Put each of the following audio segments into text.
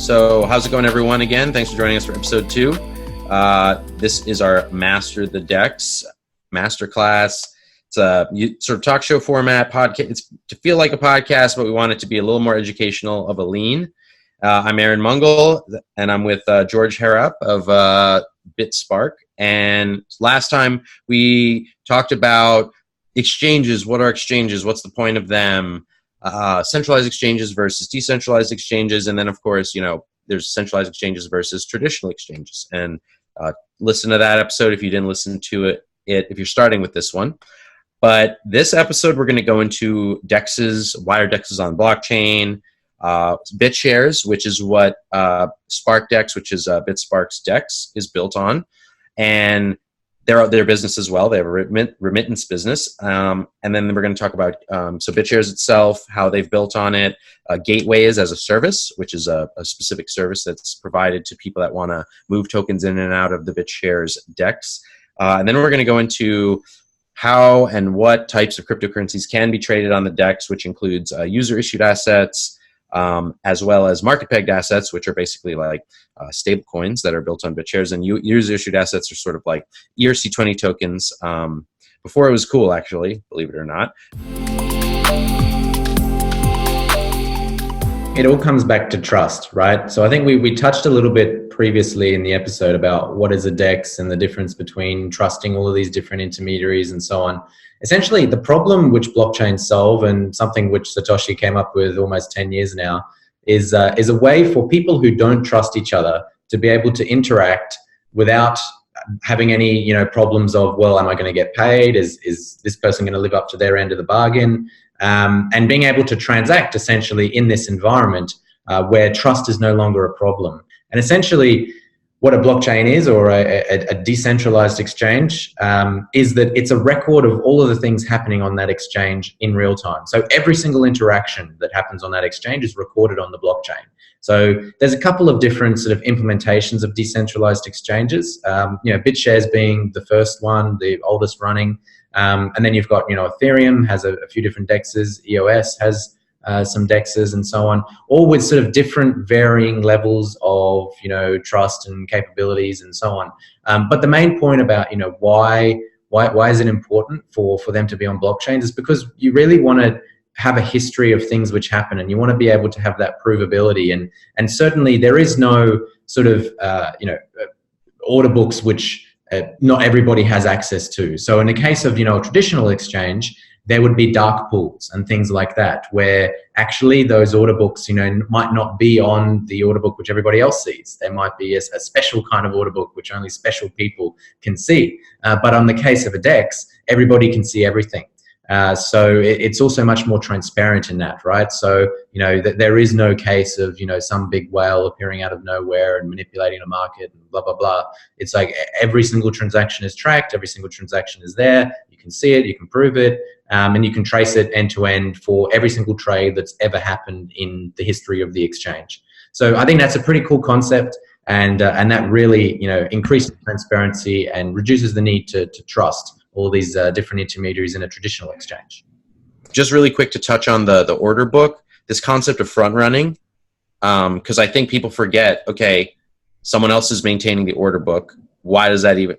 So how's it going, everyone? Again, thanks for joining us for episode 2. This is our Master the DEX Masterclass. It's a sort of talk show format podcast. It's to feel like a podcast, but we want it to be a little more educational of a lean. I'm Aaron Mungle, and I'm with George Harrop of Bitspark. And last time we talked about exchanges. What are exchanges? What's the point of them? Centralized exchanges versus decentralized exchanges. And then, of course, there's centralized exchanges versus traditional exchanges. And listen to that episode if you didn't listen to it if you're starting with this one. But this episode, we're going to go into DEXs, why are DEXs on blockchain, Bitshares, which is what Sparkdex, which is Bitspark's DEX, is built on. And their business as well. They have a remittance business. And then we're going to talk about so Bitshares itself, how they've built on it, gateways as a service, which is a specific service that's provided to people that want to move tokens in and out of the Bitshares DEX. And then we're going to go into how and what types of cryptocurrencies can be traded on the DEX, which includes user-issued assets, as well as market-pegged assets, which are basically like stablecoins that are built on Bitshares. And user-issued assets are sort of like ERC20 tokens. Before it was cool, actually, believe it or not. It all comes back to trust, right? So I think we touched a little bit previously in the episode about what is a DEX and the difference between trusting all of these different intermediaries and so on. Essentially, the problem which blockchains solve, and something which Satoshi came up with almost 10 years now, is a way for people who don't trust each other to be able to interact without having any problems of, well, am I going to get paid? Is this person going to live up to their end of the bargain? And being able to transact essentially in this environment where trust is no longer a problem. And essentially, what a blockchain is, or a decentralized exchange, is that it's a record of all of the things happening on that exchange in real time. So every single interaction that happens on that exchange is recorded on the blockchain. So there's a couple of different sort of implementations of decentralized exchanges. Bitshares being the first one, the oldest running, and then you've got Ethereum has a few different DEXs, EOS has some DEXs and so on, all with sort of different varying levels of trust and capabilities and so on. But the main point about why is it important for them to be on blockchains is because you really want to have a history of things which happen, and you want to be able to have that provability. And certainly there is no sort of order books which not everybody has access to. So in the case of a traditional exchange, there would be dark pools and things like that, where actually those order books, might not be on the order book which everybody else sees. There might be a special kind of order book which only special people can see. But on the case of a DEX, everybody can see everything. So it's also much more transparent in that, right? So, there is no case of, some big whale appearing out of nowhere and manipulating a market and blah, blah, blah. It's like every single transaction is tracked. Every single transaction is there. You can see it, you can prove it, and you can trace it end to end for every single trade that's ever happened in the history of the exchange. So I think that's a pretty cool concept, and that really, increases transparency and reduces the need to trust all these different intermediaries in a traditional exchange. Just really quick to touch on the order book, this concept of front running, because I think people forget, okay, someone else is maintaining the order book. Why does that even,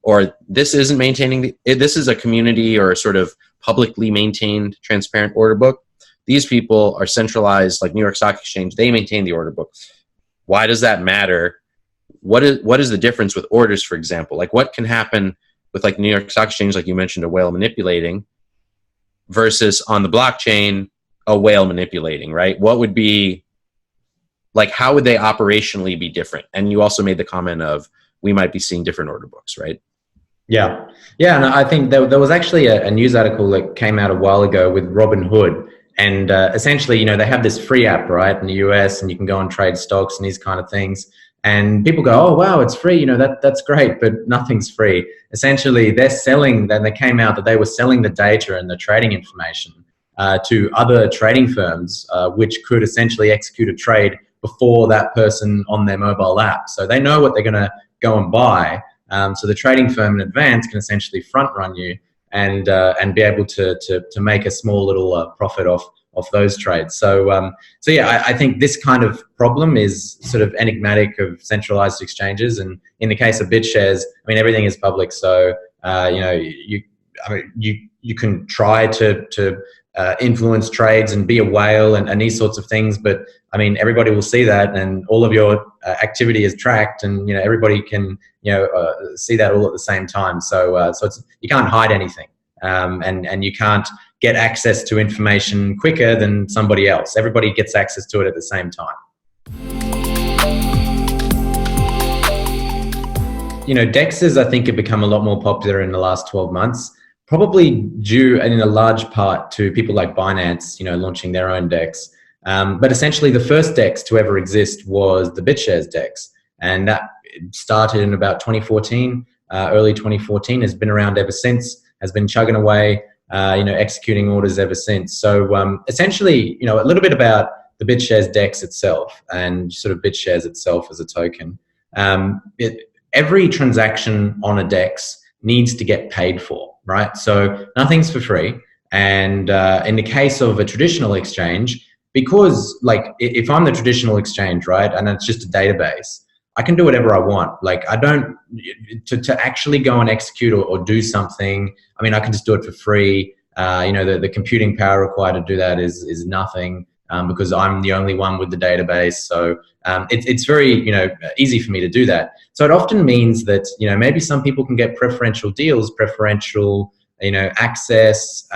or this isn't maintaining this is a community or a sort of publicly maintained transparent order book. These people are centralized, like New York Stock Exchange, they maintain the order book. Why does that matter? What is the difference with orders, for example? Like what can happen with like New York Stock Exchange, like you mentioned, a whale manipulating, versus on the blockchain, a whale manipulating, right? What would be, like, how would they operationally be different? And you also made the comment of, we might be seeing different order books, right? Yeah. And I think there was actually a news article that came out a while ago with Robinhood. And essentially, they have this free app, right, in the US, and you can go and trade stocks and these kind of things. And people go, oh, wow, it's free. That's great, but nothing's free. Essentially, they're selling, then they came out that they were selling the data and the trading information to other trading firms, which could essentially execute a trade before that person on their mobile app. So they know what they're going to go and buy. So the trading firm in advance can essentially front run you and be able to make a small little profit off off those trades. So yeah, I think this kind of problem is sort of enigmatic of centralized exchanges. And in the case of Bitshares, I mean, everything is public. So, you can try to influence trades and be a whale and these sorts of things. But I mean, everybody will see that, and all of your activity is tracked, and everybody can see that all at the same time. So you can't hide anything, and you can't get access to information quicker than somebody else. Everybody gets access to it at the same time. DEXs, I think, have become a lot more popular in the last 12 months, probably due in a large part to people like Binance, launching their own DEX. But essentially the first DEX to ever exist was the Bitshares DEX. And that started in about 2014, early 2014, has been around ever since, has been chugging away, executing orders ever since. So essentially, a little bit about the Bitshares DEX itself and sort of Bitshares itself as a token. Every transaction on a DEX needs to get paid for, right? So nothing's for free. And in the case of a traditional exchange, because if I'm the traditional exchange, right, and it's just a database, I can do whatever I want. I don't, to actually go and execute or do something, I mean, I can just do it for free. The computing power required to do that is nothing, because I'm the only one with the database. So it's very, easy for me to do that. So it often means that, maybe some people can get preferential deals, preferential, access,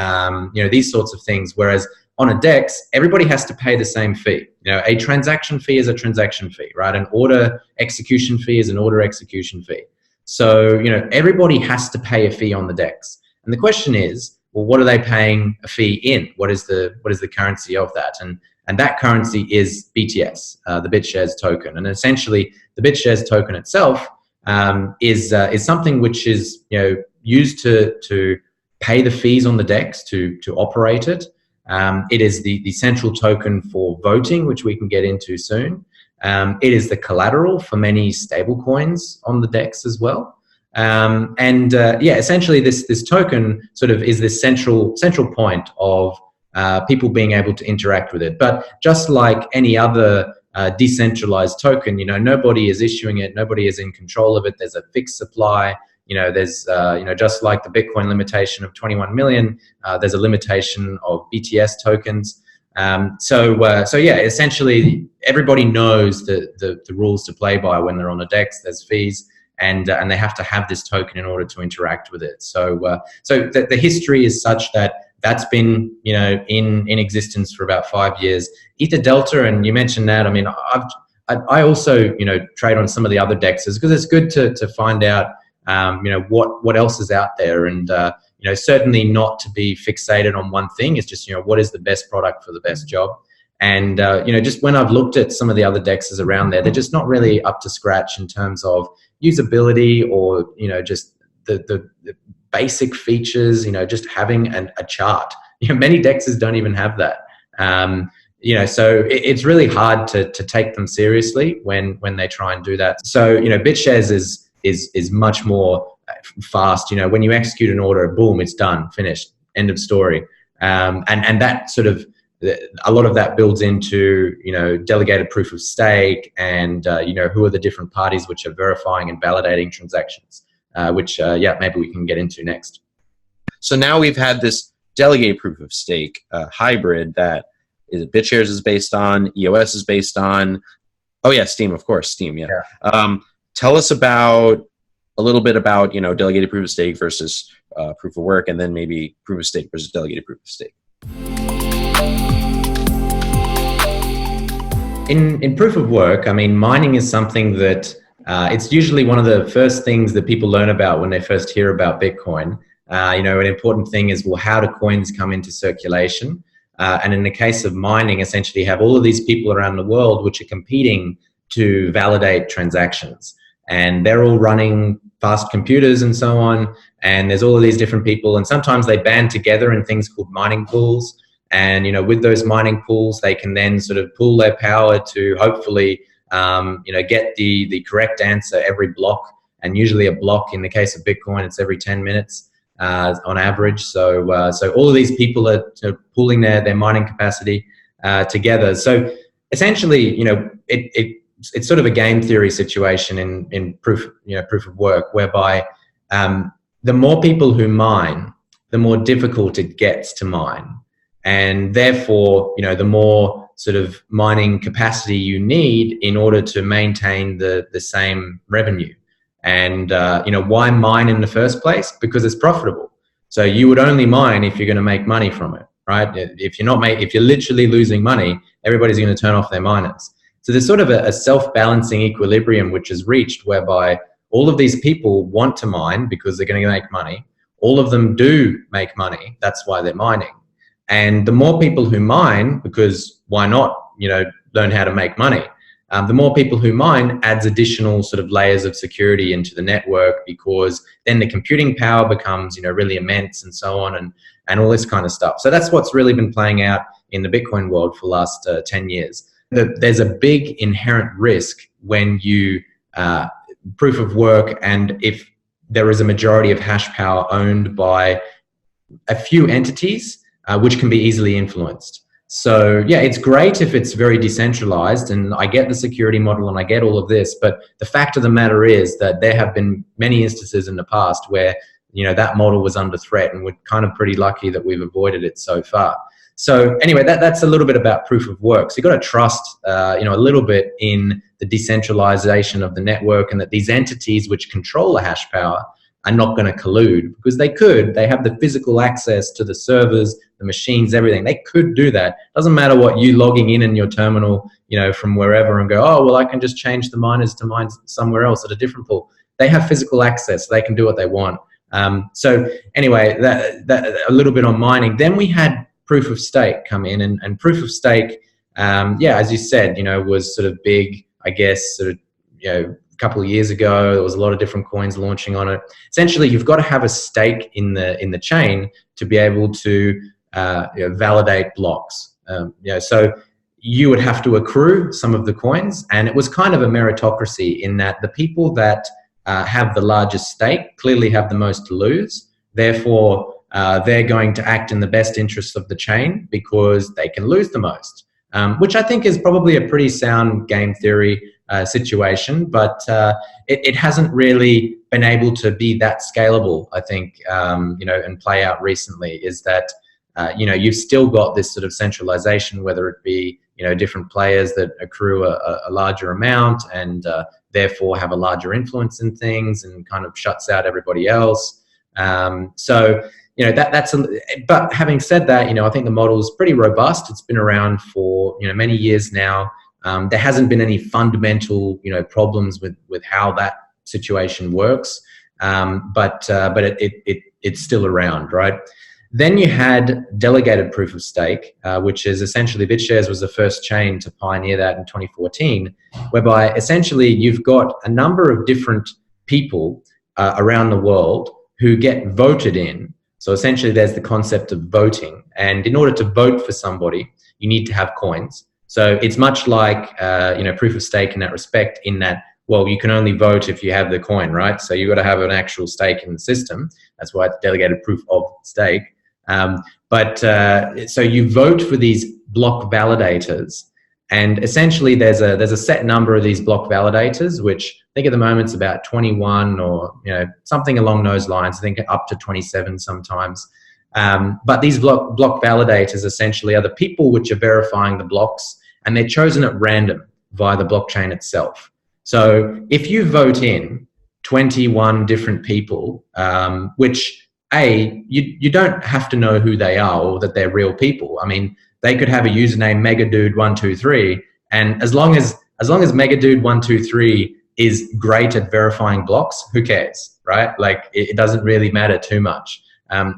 these sorts of things. Whereas on a DEX, everybody has to pay the same fee. A transaction fee is a transaction fee, right? An order execution fee is an order execution fee. So, everybody has to pay a fee on the DEX. And the question is, well, what are they paying a fee in? What is the currency of that? And that currency is BTS, the Bitshares token. And essentially, the Bitshares token itself is something which is used to pay the fees on the DEX to operate it. It is the central token for voting, which we can get into soon. It is the collateral for many stablecoins on the DEX as well. Essentially this token sort of is this central point of people being able to interact with it. But just like any other decentralized token, nobody is issuing it, nobody is in control of it. There's a fixed supply. There's just like the Bitcoin limitation of 21 million, there's a limitation of BTS tokens. Essentially everybody knows the rules to play by when they're on a DEX. There's fees, and they have to have this token in order to interact with it. So the history is such that that's been in existence for about 5 years. Ether Delta, and you mentioned that. I mean, I also trade on some of the other DEXs because it's good to find out what else is out there, and certainly not to be fixated on one thing. It's just what is the best product for the best job. And just when I've looked at some of the other DEXs around there, they're just not really up to scratch in terms of usability or just the basic features. Just having a chart. Many DEXs don't even have that. So it's really hard to take them seriously when they try and do that. So Bitshares is much more fast. When you execute an order, boom, it's done, finished, end of story. And that sort of, a lot of that builds into, delegated proof of stake and, who are the different parties which are verifying and validating transactions, which maybe we can get into next. So now we've had this delegated proof of stake hybrid that Bitshares is based on, EOS is based on, Steem, of course, Steem, yeah. Tell us a little bit about, delegated proof of stake versus proof of work, and then maybe proof of stake versus delegated proof of stake. In proof of work, I mean, mining is something that it's usually one of the first things that people learn about when they first hear about Bitcoin. An important thing is, well, how do coins come into circulation? And in the case of mining, essentially you have all of these people around the world which are competing to validate transactions. And they're all running fast computers and so on. And there's all of these different people. And sometimes they band together in things called mining pools. And, with those mining pools, they can then sort of pool their power to hopefully, get the correct answer every block. And usually a block, in the case of Bitcoin, it's every 10 minutes. on average. So all of these people are pooling their mining capacity together. So essentially, it's sort of a game theory situation in proof of work, whereby the more people who mine, the more difficult it gets to mine, and therefore, the more sort of mining capacity you need in order to maintain the same revenue. And why mine in the first place? Because it's profitable. So you would only mine if you're going to make money from it, right? If you're literally losing money, everybody's going to turn off their miners. So there's sort of a self-balancing equilibrium which is reached, whereby all of these people want to mine because they're going to make money. All of them do make money. That's why they're mining. And the more people who mine, because why not, learn how to make money? The more people who mine adds additional sort of layers of security into the network, because then the computing power becomes, really immense, and so on, and all this kind of stuff. So that's what's really been playing out in the Bitcoin world for the last 10 years. There's a big inherent risk when you proof of work, and if there is a majority of hash power owned by a few entities, which can be easily influenced. So yeah, it's great if it's very decentralized, and I get the security model and I get all of this, but the fact of the matter is that there have been many instances in the past where, that model was under threat, and we're kind of pretty lucky that we've avoided it so far. So anyway, that's a little bit about proof of work. So you've got to trust, a little bit in the decentralization of the network, and that these entities which control the hash power are not going to collude, because they have the physical access to the servers, the machines, everything. They could do that. Doesn't matter what you logging in your terminal, from wherever, and go, oh, well, I can just change the miners to mine somewhere else at a different pool. They have physical access. They can do what they want. So anyway, that a little bit on mining. Then we had proof of stake come in, and proof of stake, as you said, was sort of big, I guess, sort of, a couple of years ago. There was a lot of different coins launching on it. Essentially, you've got to have a stake in the chain to be able to validate blocks. So you would have to accrue some of the coins, and it was kind of a meritocracy in that the people that have the largest stake clearly have the most to lose. Therefore, they're going to act in the best interests of the chain because they can lose the most, which I think is probably a pretty sound game theory situation, but it hasn't really been able to be that scalable, I think, and play out recently, is that, you've still got this sort of centralization, whether it be, different players that accrue a larger amount and therefore have a larger influence in things and kind of shuts out everybody else. So, but having said that, I think the model is pretty robust. It's been around for, many years now. There hasn't been any fundamental, problems with how that situation works. But it's still around, right? Then you had delegated proof of stake, which is essentially Bitshares was the first chain to pioneer that in 2014, whereby essentially you've got a number of different people around the world who get voted in. So essentially there's the concept of voting. And in order to vote for somebody, you need to have coins. So it's much like, proof of stake in that respect, in that, well, you can only vote if you have the coin, right? So you've got to have an actual stake in the system. That's why it's delegated proof of stake. So you vote for these block validators, and essentially there's a set number of these block validators, which I think at the moment it's about 21 or something along those lines. I think up to 27 sometimes. But these block validators essentially are the people which are verifying the blocks, and they're chosen at random via the blockchain itself. So if you vote in 21 different people, which you don't have to know who they are or that they're real people. I mean, they could have a username Megadude123, and as long as Megadude123 is great at verifying blocks, who cares, right? Like it doesn't really matter too much.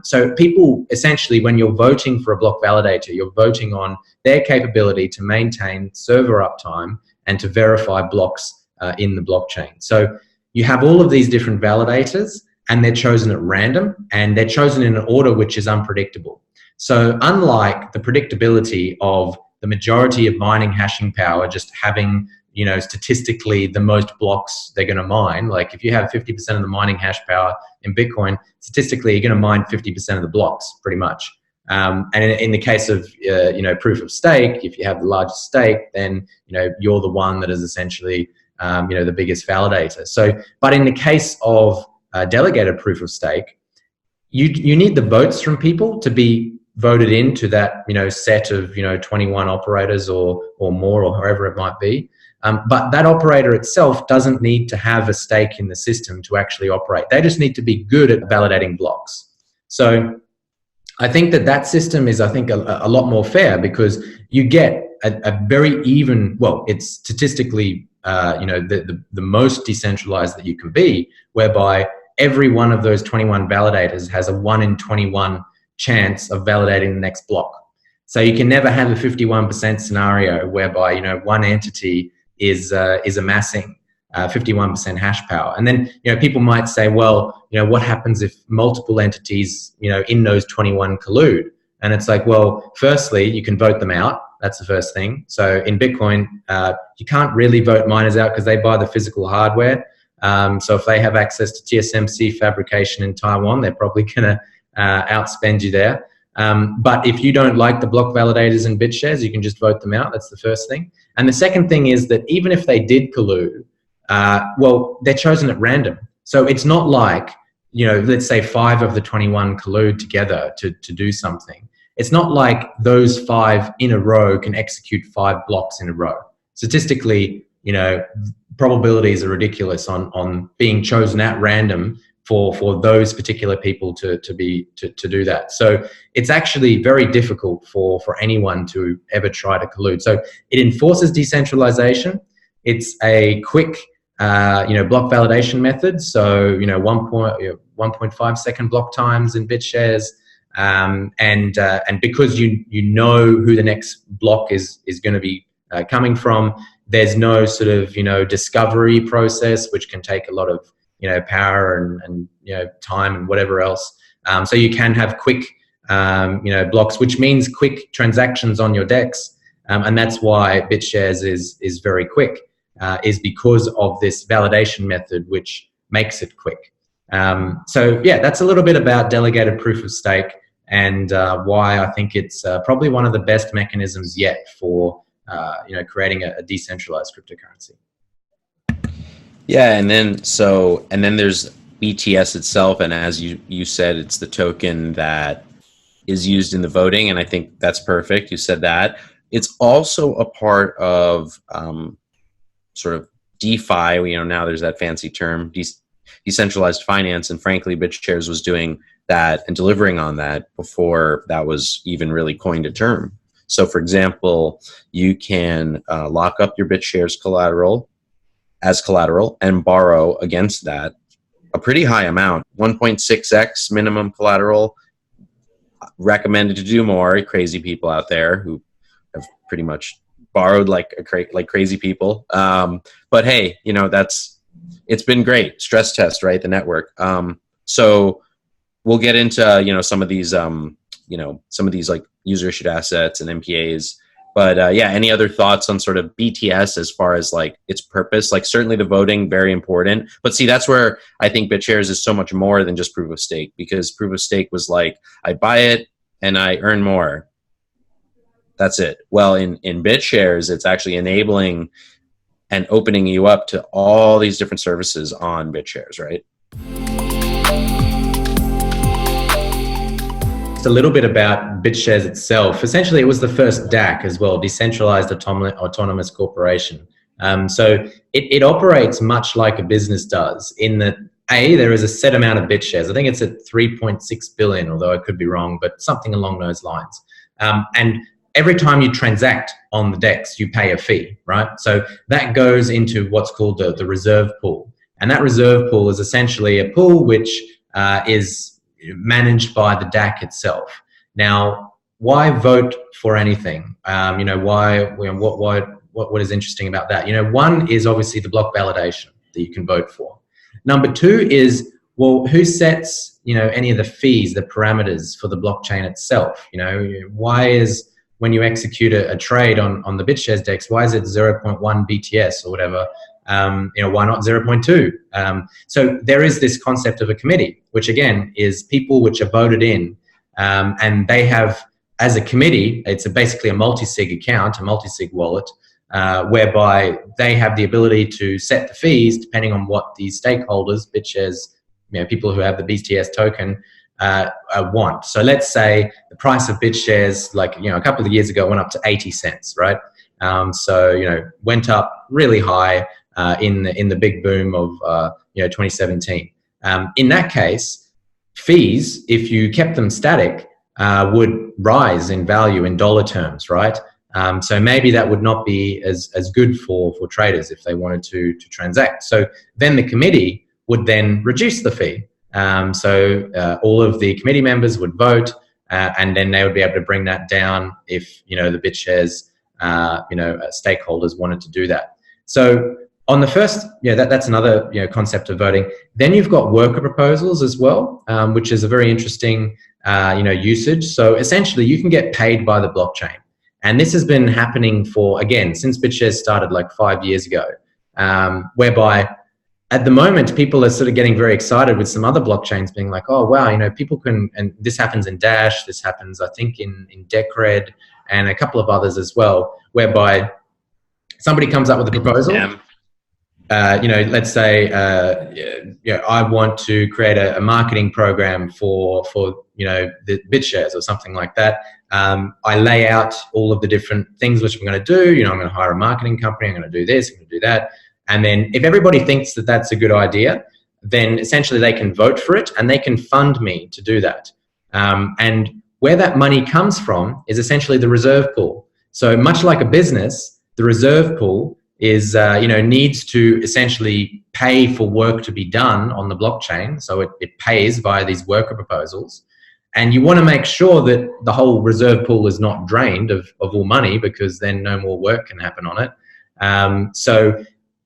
So people, essentially, when you're voting for a block validator, you're voting on their capability to maintain server uptime and to verify blocks in the blockchain. So you have all of these different validators, and they're chosen at random, and they're chosen in an order which is unpredictable. So unlike the predictability of the majority of mining hashing power just having statistically the most blocks they're going to mine. Like if you have 50% of the mining hash power in Bitcoin, statistically you're going to mine 50% of the blocks pretty much. And in the case of proof of stake, if you have the largest stake, then you're the one that is essentially the biggest validator. So, but in the case of delegated proof of stake, you need the votes from people to be voted into that set of 21 operators or more, or however it might be. But that operator itself doesn't need to have a stake in the system to actually operate. They just need to be good at validating blocks. So I think that system is, I think, a lot more fair, because you get a very even, well, it's statistically, the most decentralized that you can be, whereby every one of those 21 validators has a 1 in 21 chance of validating the next block. So you can never have a 51% scenario whereby, one entity is amassing 51% hash power. And then, people might say, well, what happens if multiple entities, in those 21 collude? And it's like, well, firstly, you can vote them out. That's the first thing. So in Bitcoin, you can't really vote miners out because they buy the physical hardware. So if they have access to TSMC fabrication in Taiwan, they're probably going to outspend you there. But if you don't like the block validators in Bitshares, you can just vote them out. That's the first thing. And the second thing is that even if they did collude, well, they're chosen at random. So it's not like, let's say 5 of the 21 collude together to do something. It's not like those 5 in a row can execute 5 blocks in a row. Statistically, probabilities are ridiculous on being chosen at random for those particular people to do that. So it's actually very difficult for anyone to ever try to collude. So it enforces decentralization. It's a quick block validation method. So 1.5 second block times in Bitshares, and because you know who the next block is going to be coming from, there's no sort of discovery process, which can take a lot of power and time and whatever else. So you can have quick blocks, which means quick transactions on your DEX, and that's why Bitshares is very quick, is because of this validation method, which makes it quick. So yeah, that's a little bit about delegated proof of stake, and why I think it's probably one of the best mechanisms yet for creating a decentralized cryptocurrency. Yeah, and then there's BTS itself, and as you said, it's the token that is used in the voting, and I think that's perfect. You said that. It's also a part of sort of DeFi. Now there's that fancy term, decentralized finance, and frankly, Bitshares was doing that and delivering on that before that was even really coined a term. So, for example, you can lock up your Bitshares collateral as collateral and borrow against that a pretty high amount, 1.6x minimum collateral. Recommended to do more. Crazy people out there who have pretty much borrowed like crazy people. But hey, it's been great. Stress test, right? The network. So we'll get into some of these like user issued assets and MPAs. But yeah, any other thoughts on sort of BTS as far as like its purpose? Like certainly the voting, very important. But see, that's where I think Bitshares is so much more than just proof of stake, because proof of stake was like, I buy it and I earn more. That's it. Well, in Bitshares, it's actually enabling and opening you up to all these different services on Bitshares, right? A little bit about Bitshares itself. Essentially, it was the first DAC as well, decentralized autonomous corporation. So it operates much like a business does, in that there is a set amount of Bitshares. I think it's at 3.6 billion, although I could be wrong, but something along those lines. And every time you transact on the DEX, you pay a fee, right? So that goes into what's called the reserve pool. And that reserve pool is essentially a pool which is managed by the DAC itself. Now, why vote for anything? What is interesting about that? One is obviously the block validation that you can vote for. Number 2 is, well, who sets any of the fees, the parameters for the blockchain itself? Why is when you execute a trade on the Bitshares DEX, why is it 0.1 BTS or whatever? Why not 0.2? So there is this concept of a committee, which again is people which are voted in, and they have, as a committee, it's basically a multi-sig account, a multi-sig wallet, whereby they have the ability to set the fees depending on what the stakeholders, Bitshares, people who have the BTS token, want. So let's say the price of Bitshares, a couple of years ago, went up to 80 cents, right? Went up really high in the big boom of 2017. In that case, fees, if you kept them static, would rise in value in dollar terms, right? So maybe that would not be as good for traders if they wanted to transact. So then the committee would then reduce the fee. All of the committee members would vote, and then they would be able to bring that down if the Bitshares stakeholders wanted to do that. So on the first, that's another concept of voting. Then you've got worker proposals as well, which is a very interesting usage. So essentially, you can get paid by the blockchain, and this has been happening since Bitshares started 5 years ago, whereby at the moment, people are sort of getting very excited with some other blockchains being like, oh, wow, people can, and this happens in Dash, this happens, I think, in Decred, and a couple of others as well, whereby somebody comes up with a proposal. Let's say, I want to create a marketing program for the Bitshares or something like that. I lay out all of the different things which I'm going to do. I'm going to hire a marketing company. I'm going to do this. I'm going to do that. And then if everybody thinks that that's a good idea, then essentially they can vote for it and they can fund me to do that. And where that money comes from is essentially the reserve pool. So much like a business, the reserve pool is, needs to essentially pay for work to be done on the blockchain. So it pays via these worker proposals. And you want to make sure that the whole reserve pool is not drained of all money, because then no more work can happen on it. So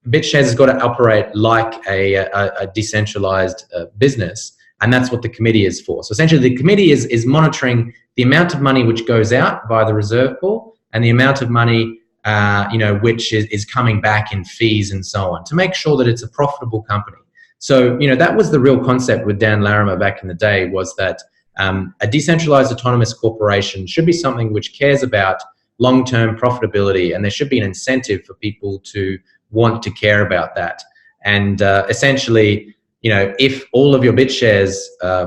Bitshares has got to operate like a decentralized business, and that's what the committee is for. So essentially, the committee is monitoring the amount of money which goes out via the reserve pool and the amount of money which is coming back in fees and so on, to make sure that it's a profitable company. So that was the real concept with Dan Larimer back in the day, was that a decentralized autonomous corporation should be something which cares about long-term profitability, and there should be an incentive for people to want to care about that. And essentially, if all of your Bitshares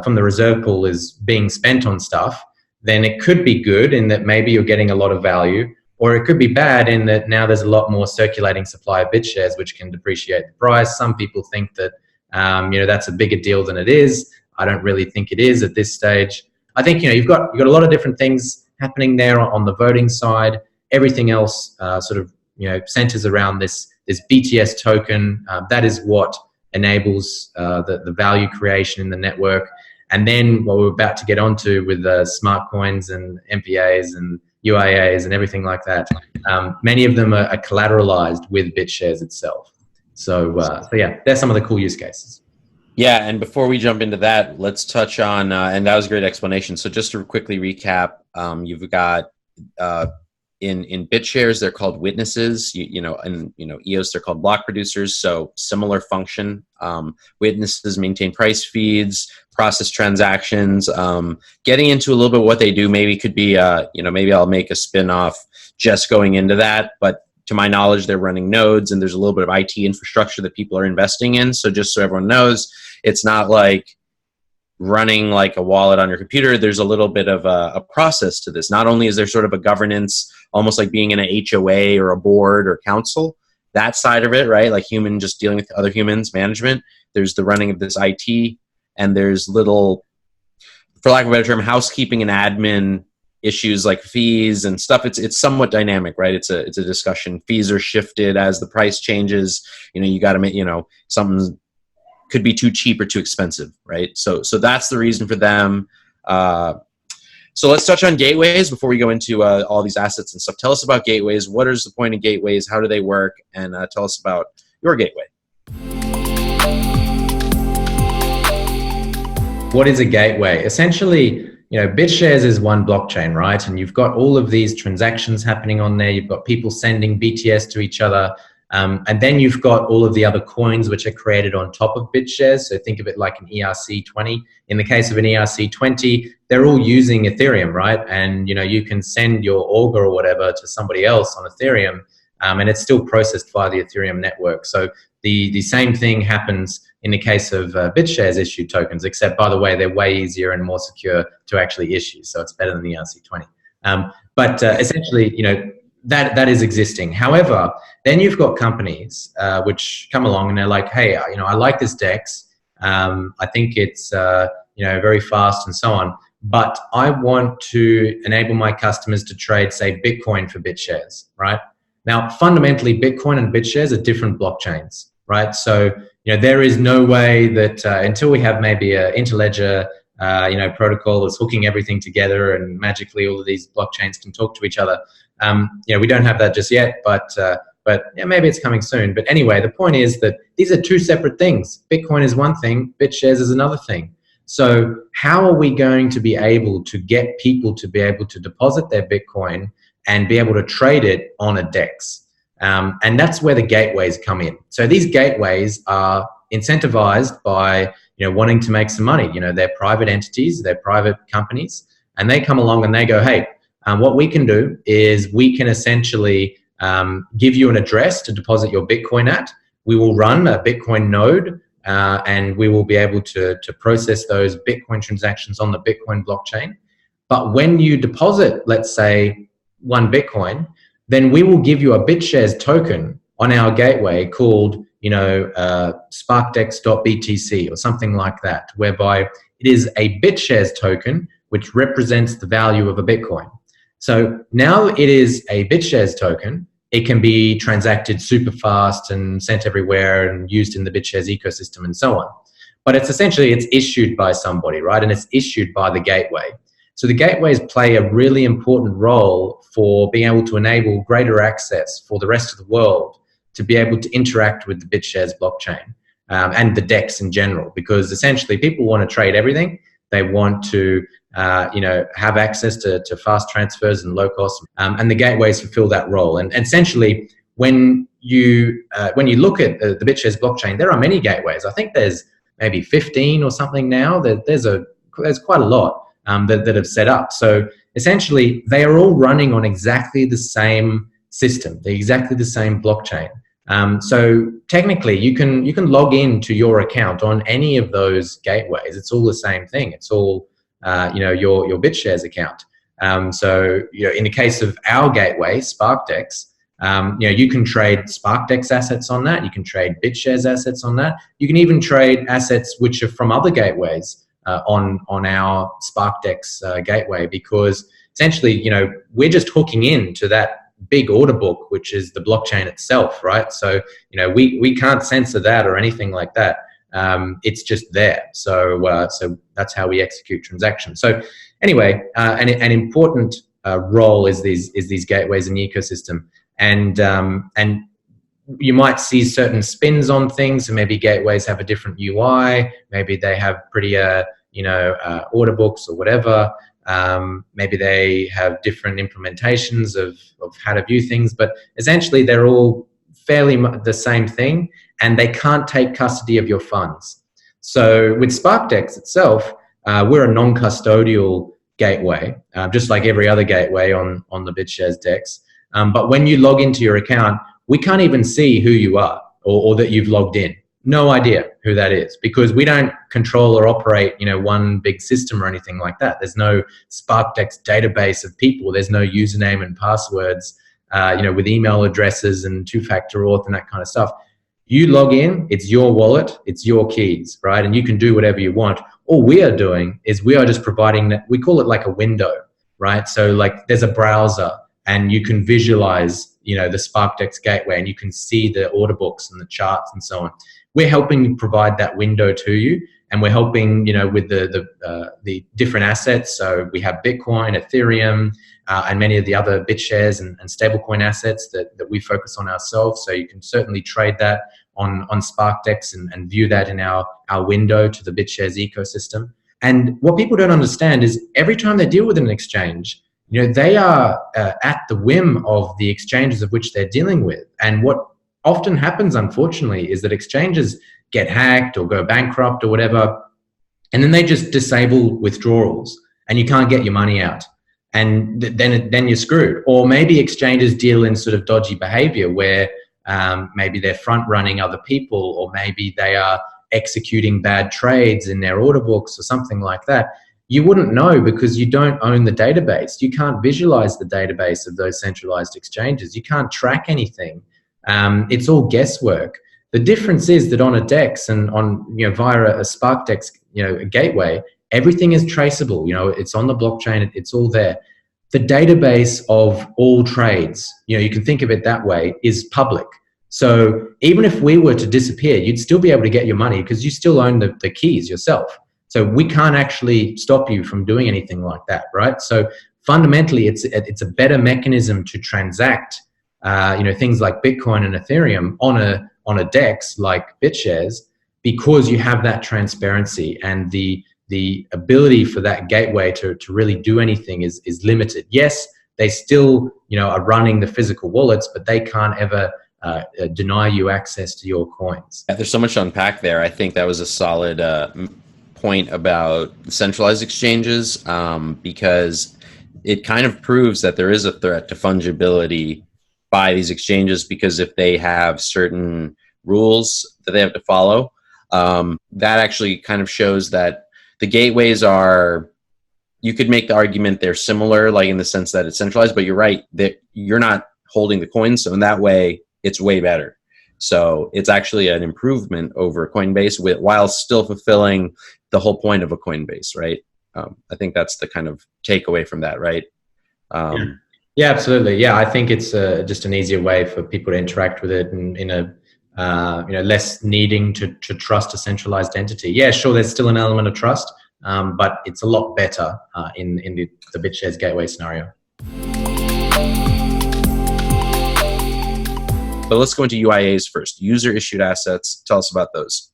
from the reserve pool is being spent on stuff, then it could be good in that maybe you're getting a lot of value, or it could be bad in that now there's a lot more circulating supply of Bitshares, which can depreciate the price. Some people think that that's a bigger deal than it is. I don't really think it is at this stage. I think you've got a lot of different things happening there on the voting side. Everything else centers around this BTS token. That is what enables the value creation in the network. And then what we're about to get onto with smart coins and MPAs and UIAs and everything like that, many of them are collateralized with Bitshares itself. So yeah, there's some of the cool use cases. Yeah, and before we jump into that, let's touch on, and that was a great explanation. So just to quickly recap, you've got in Bitshares, they're called witnesses. In EOS, they're called block producers. So similar function. Witnesses maintain price feeds, process transactions. Getting into a little bit what they do, maybe could be, maybe I'll make a spin-off just going into that. But to my knowledge, they're running nodes, and there's a little bit of IT infrastructure that people are investing in. So just so everyone knows, it's not like running like a wallet on your computer. There's a little bit of a process to this. Not only is there sort of a governance, almost like being in an HOA or a board or council, that side of it, right? Like human just dealing with other humans, management. There's the running of this IT, and there's little, for lack of a better term, housekeeping and admin issues like fees and stuff. It's somewhat dynamic, right? It's a discussion. Fees are shifted as the price changes. You got to make, something could be too cheap or too expensive, right? So that's the reason for them. So let's touch on gateways before we go into all these assets and stuff. Tell us about gateways. What is the point of gateways? How do they work? And tell us about your gateway. What is a gateway? Essentially, Bitshares is one blockchain, right? And you've got all of these transactions happening on there. You've got people sending BTS to each other. And then you've got all of the other coins which are created on top of Bitshares. So think of it like an ERC20. In the case of an ERC20, they're all using Ethereum, right? And you can send your Augur or whatever to somebody else on Ethereum, and it's still processed via the Ethereum network. So the same thing happens in the case of Bitshares issued tokens, except, by the way, they're way easier and more secure to actually issue. So it's better than the ERC20. But essentially, that is existing. However, then you've got companies which come along and they're like, hey, I like this DEX. I think it's very fast and so on, but I want to enable my customers to trade, say, Bitcoin for Bitshares, right? Now, fundamentally, Bitcoin and Bitshares are different blockchains, right? So there is no way that until we have maybe an interledger protocol that's hooking everything together and magically all of these blockchains can talk to each other. We don't have that just yet, but maybe it's coming soon. But anyway, the point is that these are two separate things. Bitcoin is one thing, Bitshares is another thing. So how are we going to be able to get people to be able to deposit their Bitcoin and be able to trade it on a DEX? And that's where the gateways come in. So these gateways are incentivized by wanting to make some money. They're private entities, they're private companies, and they come along and they go, hey, what we can do is we can essentially give you an address to deposit your Bitcoin at. We will run a Bitcoin node, and we will be able to process those Bitcoin transactions on the Bitcoin blockchain. But when you deposit, let's say, 1 Bitcoin, then we will give you a Bitshares token on our gateway called Sparkdex.BTC or something like that, whereby it is a Bitshares token which represents the value of a Bitcoin. So now it is a Bitshares token. It can be transacted super fast and sent everywhere and used in the Bitshares ecosystem and so on. But it's issued by somebody, right? And it's issued by the gateway. So the gateways play a really important role for being able to enable greater access for the rest of the world to be able to interact with the Bitshares blockchain and the DEX in general, because essentially people want to trade everything. They want to have access to fast transfers and low cost, and the gateways fulfill that role. And essentially, when you look at the Bitshares blockchain, there are many gateways. I think there's maybe 15 or something now. There's quite a lot that have set up. So essentially, they are all running on exactly the same system, exactly the same blockchain. So technically, you can log into your account on any of those gateways. It's all the same thing. It's all your Bitshares account. So in the case of our gateway, Sparkdex, you can trade Sparkdex assets on that. You can trade Bitshares assets on that. You can even trade assets which are from other gateways on our Sparkdex gateway, because essentially, we're just hooking into that big order book, which is the blockchain itself, right? So, we can't censor that or anything like that. It's just there. So that's how we execute transactions. So anyway, an important role is these gateways in the ecosystem, and you might see certain spins on things. So maybe gateways have a different UI. Maybe they have prettier, order books or whatever. Maybe they have different implementations of how to view things, but essentially they're all fairly the same thing, and they can't take custody of your funds. So with Sparkdex itself, we're a non-custodial gateway, just like every other gateway on the Bitshares DEX. But when you log into your account, we can't even see who you are or that you've logged in. No idea who that is, because we don't control or operate, one big system or anything like that. There's no Sparkdex database of people. There's no username and passwords, with email addresses and two-factor auth and that kind of stuff. You log in, it's your wallet, it's your keys, right? And you can do whatever you want. All we are doing is we are just providing that. We call it like a window, right? So like there's a browser and you can visualize, the Sparkdex gateway, and you can see the order books and the charts and so on. We're helping you provide that window to you, and we're helping, with the different assets. So we have Bitcoin, Ethereum, and many of the other Bitshares and stablecoin assets that we focus on ourselves. So you can certainly trade that on Sparkdex and view that in our window to the Bitshares ecosystem. And what people don't understand is every time they deal with an exchange, they are at the whim of the exchanges of which they're dealing with. And what often happens, unfortunately, is that exchanges get hacked or go bankrupt or whatever, and then they just disable withdrawals and you can't get your money out. And then you're screwed. Or maybe exchanges deal in sort of dodgy behavior where maybe they're front running other people, or maybe they are executing bad trades in their order books or something like that. You wouldn't know because you don't own the database. You can't visualize the database of those centralized exchanges. You can't track anything. It's all guesswork. The difference is that on a DEX and on via a Sparkdex a gateway, everything is traceable. It's on the blockchain. It's all there. The database of all trades, you can think of it that way, is public. So even if we were to disappear, you'd still be able to get your money because you still own the keys yourself. So we can't actually stop you from doing anything like that, right? So fundamentally, it's a better mechanism to transact, things like Bitcoin and Ethereum on a DEX like Bitshares, because you have that transparency, and the ability for that gateway to really do anything is limited. Yes, they still are running the physical wallets, but they can't ever deny you access to your coins. There's so much to unpack there. I think that was a solid point about centralized exchanges, because it kind of proves that there is a threat to fungibility by these exchanges, because if they have certain rules that they have to follow, that actually kind of shows that the gateways are, you could make the argument they're similar, like in the sense that it's centralized, but you're right, that you're not holding the coins. So in that way, it's way better. So it's actually an improvement over Coinbase while still fulfilling the whole point of a Coinbase, right? I think that's the kind of takeaway from that, right? Yeah, absolutely. Yeah, I think it's just an easier way for people to interact with it, and in a less needing to trust a centralized entity. Yeah, sure, there's still an element of trust, but it's a lot better in the Bitshares gateway scenario. But let's go into UIAs first. User issued assets. Tell us about those.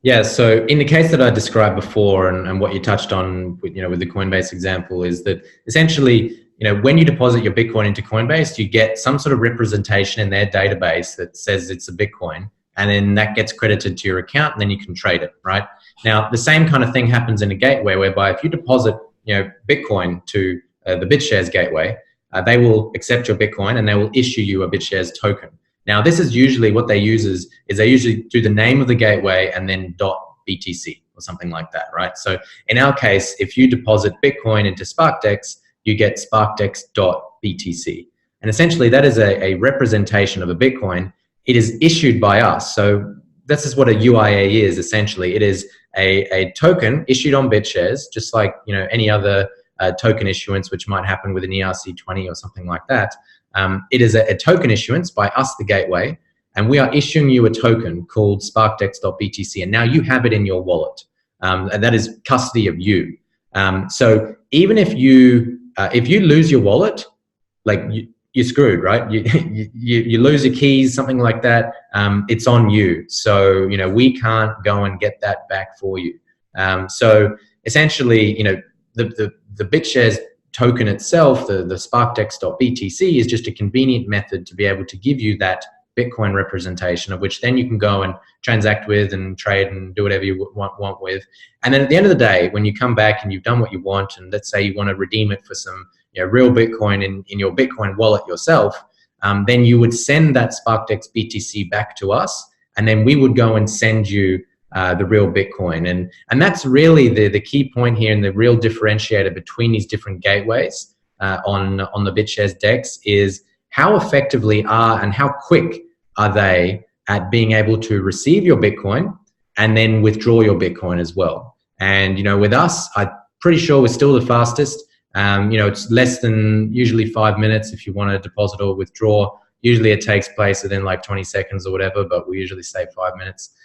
Yeah, so in the case that I described before, and what you touched on with the Coinbase example, is that essentially, when you deposit your Bitcoin into Coinbase, you get some sort of representation in their database that says it's a Bitcoin, and then that gets credited to your account, and then you can trade it, right? Now, the same kind of thing happens in a gateway, whereby if you deposit, Bitcoin to the Bitshares gateway, they will accept your Bitcoin and they will issue you a Bitshares token. Now, this is usually what they use is they usually do the name of the gateway and then .btc or something like that, right? So in our case, if you deposit Bitcoin into Sparkdex, you get Sparkdex.btc. And essentially that is a representation of a Bitcoin. It is issued by us. So this is what a UIA is essentially. It is a token issued on Bitshares, just like any other token issuance which might happen with an ERC20 or something like that. It is a token issuance by us, the gateway, and we are issuing you a token called Sparkdex.btc, and now you have it in your wallet, and that is custody of you. So even if you lose your wallet, like you're screwed, right? You lose your keys, something like that. It's on you. So we can't go and get that back for you. So essentially, the Bitshares token itself, the Sparkdex.btc, is just a convenient method to be able to give you that Bitcoin representation, of which then you can go and transact with and trade and do whatever you want with. And then at the end of the day, when you come back and you've done what you want, and let's say you want to redeem it for some real Bitcoin in your Bitcoin wallet yourself, then you would send that Sparkdex BTC back to us, and then we would go and send you the real Bitcoin. And that's really the key point here, and the real differentiator between these different gateways on the Bitshares DEX is how effectively and how quick are they at being able to receive your Bitcoin and then withdraw your Bitcoin as well. And with us, I'm pretty sure we're still the fastest. It's less than usually 5 minutes if you want to deposit or withdraw. Usually it takes place within like 20 seconds or whatever, but we usually say 5 minutes.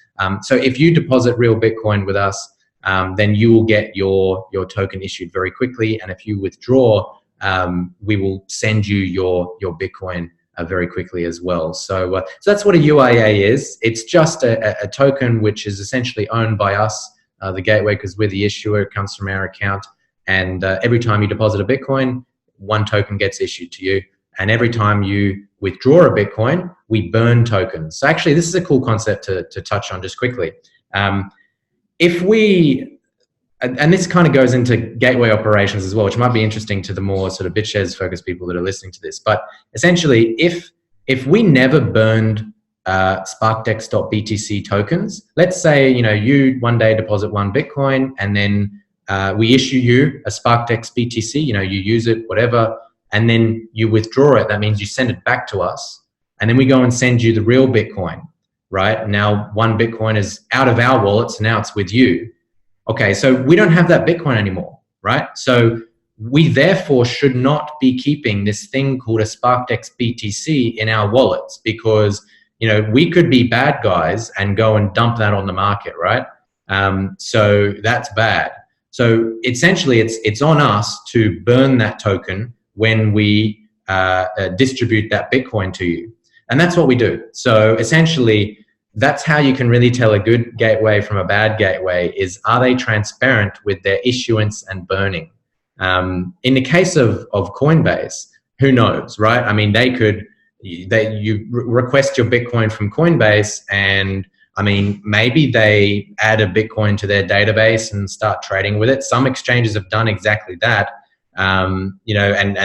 So if you deposit real Bitcoin with us, then you will get your token issued very quickly. And if you withdraw, we will send you your Bitcoin very quickly as well. So that's what a UIA is. It's just a token which is essentially owned by us, the gateway, because we're the issuer. It comes from our account. And every time you deposit a Bitcoin, 1 token gets issued to you. And every time you withdraw a Bitcoin, we burn tokens. So actually, this is a cool concept to touch on just quickly. If we, and this kind of goes into gateway operations as well, which might be interesting to the more sort of Bitshares focused people that are listening to this. But essentially, if we never burned Sparkdex.BTC tokens, let's say, you one day deposit 1 Bitcoin and then we issue you a Sparkdex BTC, you use it, whatever, and then you withdraw it. That means you send it back to us, and then we go and send you the real Bitcoin, right? Now 1 Bitcoin is out of our wallet, so now it's with you. Okay, so we don't have that Bitcoin anymore, right? So we therefore should not be keeping this thing called a Sparkdex BTC in our wallets, because we could be bad guys and go and dump that on the market, right? So that's bad. So essentially, it's on us to burn that token when we distribute that Bitcoin to you. And that's what we do. So essentially, that's how you can really tell a good gateway from a bad gateway is, are they transparent with their issuance and burning? In the case of Coinbase, who knows, right? I mean, you request your Bitcoin from Coinbase, and I mean, maybe they add a Bitcoin to their database and start trading with it. Some exchanges have done exactly that, and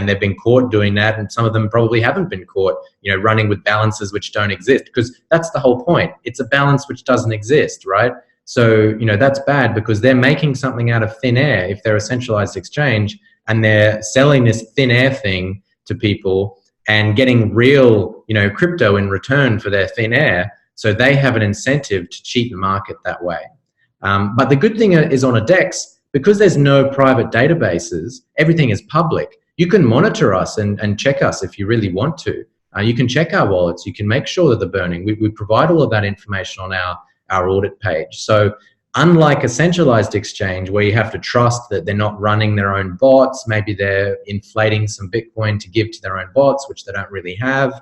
they've been caught doing that. And some of them probably haven't been caught, running with balances which don't exist, because that's the whole point. It's a balance which doesn't exist, right? So, that's bad, because they're making something out of thin air if they're a centralized exchange, and they're selling this thin air thing to people and getting real, crypto in return for their thin air. So they have an incentive to cheat the market that way. But the good thing is, on a DEX, because there's no private databases, everything is public. You can monitor us and check us if you really want to. You can check our wallets. You can make sure that they're burning. We provide all of that information on our audit page. So unlike a centralized exchange where you have to trust that they're not running their own bots, maybe they're inflating some Bitcoin to give to their own bots, which they don't really have.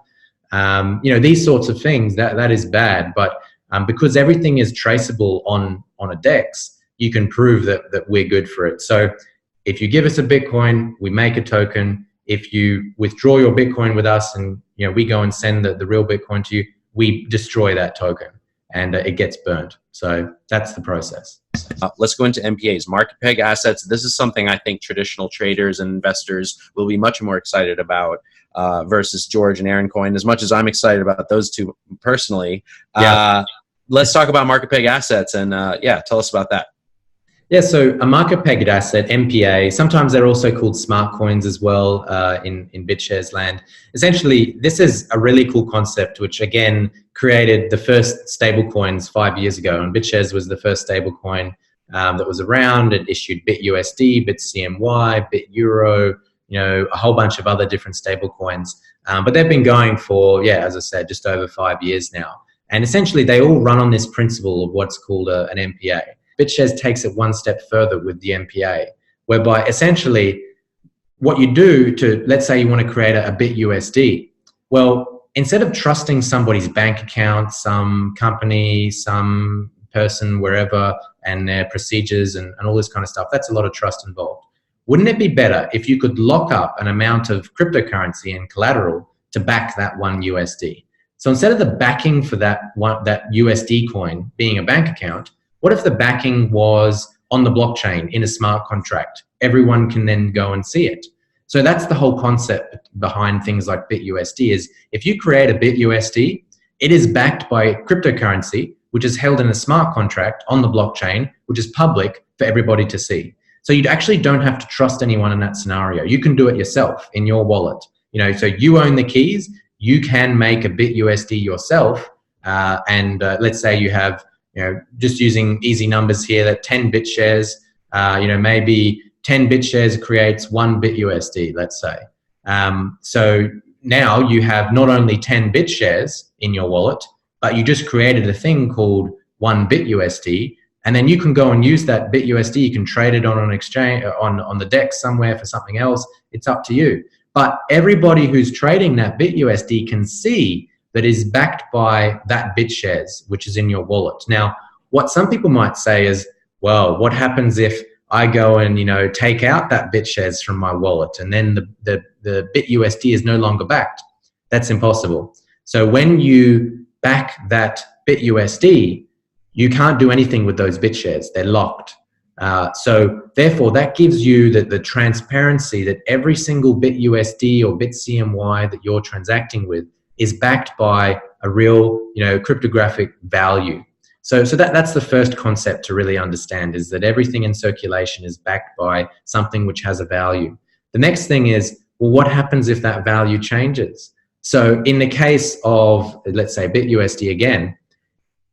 These sorts of things, that is bad. But because everything is traceable on a DEX, you can prove that we're good for it. So if you give us a Bitcoin, we make a token. If you withdraw your Bitcoin with us and we go and send the real Bitcoin to you, we destroy that token and it gets burned. So that's the process. Let's go into MPAs, market peg assets. This is something I think traditional traders and investors will be much more excited about versus George and Aaron Coin. As much as I'm excited about those two personally, let's talk about market peg assets and tell us about that. Yeah, so a market pegged asset, MPA, sometimes they're also called smart coins as well in Bitshares land. Essentially, this is a really cool concept, which again created the first stablecoins 5 years ago. And Bitshares was the first stablecoin that was around. It issued BitUSD, BitCNY, BitEuro, a whole bunch of other different stablecoins. But they've been going for, as I said, just over 5 years now. And essentially, they all run on this principle of what's called an MPA. Bitshares takes it one step further with the MPA, whereby essentially what you do to, let's say you want to create a BitUSD. Well, instead of trusting somebody's bank account, some company, some person, wherever, and their procedures and all this kind of stuff, that's a lot of trust involved. Wouldn't it be better if you could lock up an amount of cryptocurrency and collateral to back that one USD? So instead of the backing for that USD coin being a bank account, what if the backing was on the blockchain in a smart contract? Everyone can then go and see it. So that's the whole concept behind things like BitUSD is if you create a BitUSD, it is backed by cryptocurrency, which is held in a smart contract on the blockchain, which is public for everybody to see. So you actually don't have to trust anyone in that scenario. You can do it yourself in your wallet. So you own the keys. You can make a BitUSD yourself. Let's say you have, just using easy numbers here, that 10 Bitshares, maybe 10 Bitshares creates 1 BitUSD, let's say. So now you have not only 10 Bitshares in your wallet, but you just created a thing called 1 BitUSD, and then you can go and use that BitUSD. You can trade it on an exchange, on the DEX somewhere for something else. It's up to you. But everybody who's trading that BitUSD can see that is backed by that Bitshares, which is in your wallet. Now, what some people might say is, well, what happens if I go and, take out that Bitshares from my wallet and then the BitUSD is no longer backed? That's impossible. So when you back that BitUSD, you can't do anything with those Bitshares. They're locked. So therefore, that gives you the transparency that every single BitUSD or BitCNY that you're transacting with is backed by a real, cryptographic value. So that's the first concept to really understand, is that everything in circulation is backed by something which has a value. The next thing is, well, what happens if that value changes? So in the case of, let's say, BitUSD again,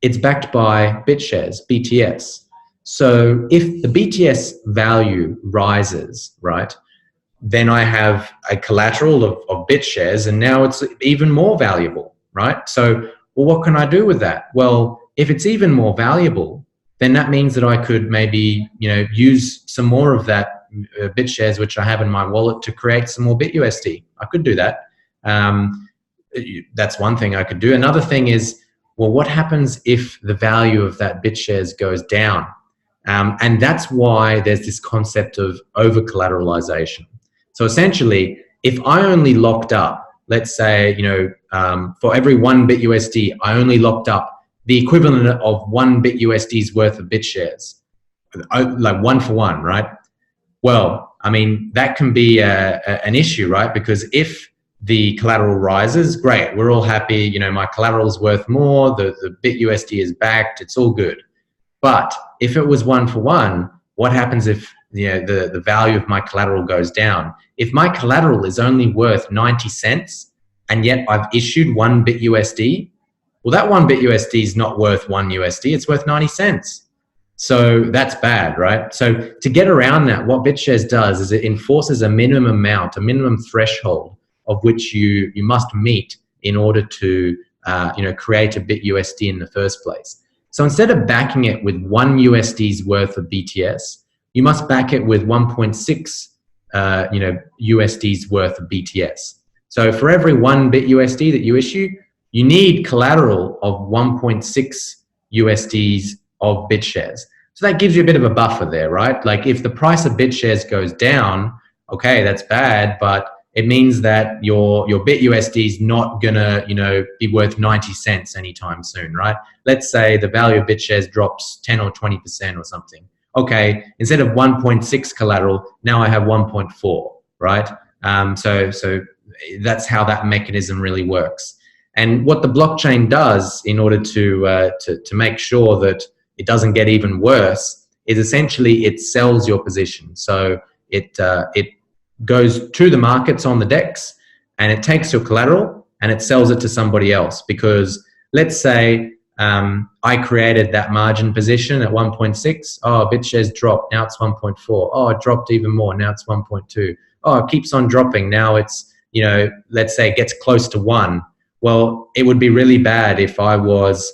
it's backed by Bitshares, BTS. So if the BTS value rises, right, then I have a collateral of Bitshares, and now it's even more valuable, right? So, well, what can I do with that? Well, if it's even more valuable, then that means that I could maybe, use some more of that Bitshares which I have in my wallet to create some more BitUSD. I could do that. That's one thing I could do. Another thing is, well, what happens if the value of that Bitshares goes down? And that's why there's this concept of over-collateralization. So essentially, if I only locked up, let's say, for every one BitUSD, I only locked up the equivalent of one BitUSD's worth of Bitshares, like one for one, right? Well, I mean, that can be an issue, right? Because if the collateral rises, great, we're all happy, my collateral's worth more, the BitUSD is backed, it's all good. But if it was one for one, what happens if the value of my collateral goes down? If my collateral is only worth 90 cents and yet I've issued one BitUSD, well, that one BitUSD is not worth one USD, it's worth 90 cents. So that's bad, right? So to get around that, what Bitshares does is it enforces a minimum amount, a minimum threshold of which you must meet in order to create a BitUSD in the first place. So instead of backing it with one USD's worth of BTS, you must back it with 1.6 USD's worth of BTS. So for every one BitUSD that you issue, you need collateral of 1.6 USDs of Bitshares. So that gives you a bit of a buffer there, right? Like if the price of Bitshares goes down, okay, that's bad, but it means that your BitUSD is not gonna, be worth 90 cents anytime soon, right? Let's say the value of Bitshares drops 10 or 20% or something. Okay, instead of 1.6 collateral, now I have 1.4, right? So that's how that mechanism really works. And what the blockchain does in order to make sure that it doesn't get even worse is essentially it sells your position. So it goes to the markets on the DEX and it takes your collateral and it sells it to somebody else. Because let's say I created that margin position at 1.6. Oh, Bitshares dropped. Now it's 1.4. Oh, it dropped even more. Now it's 1.2. Oh, it keeps on dropping. Now it's, let's say it gets close to 1. Well, it would be really bad if I was,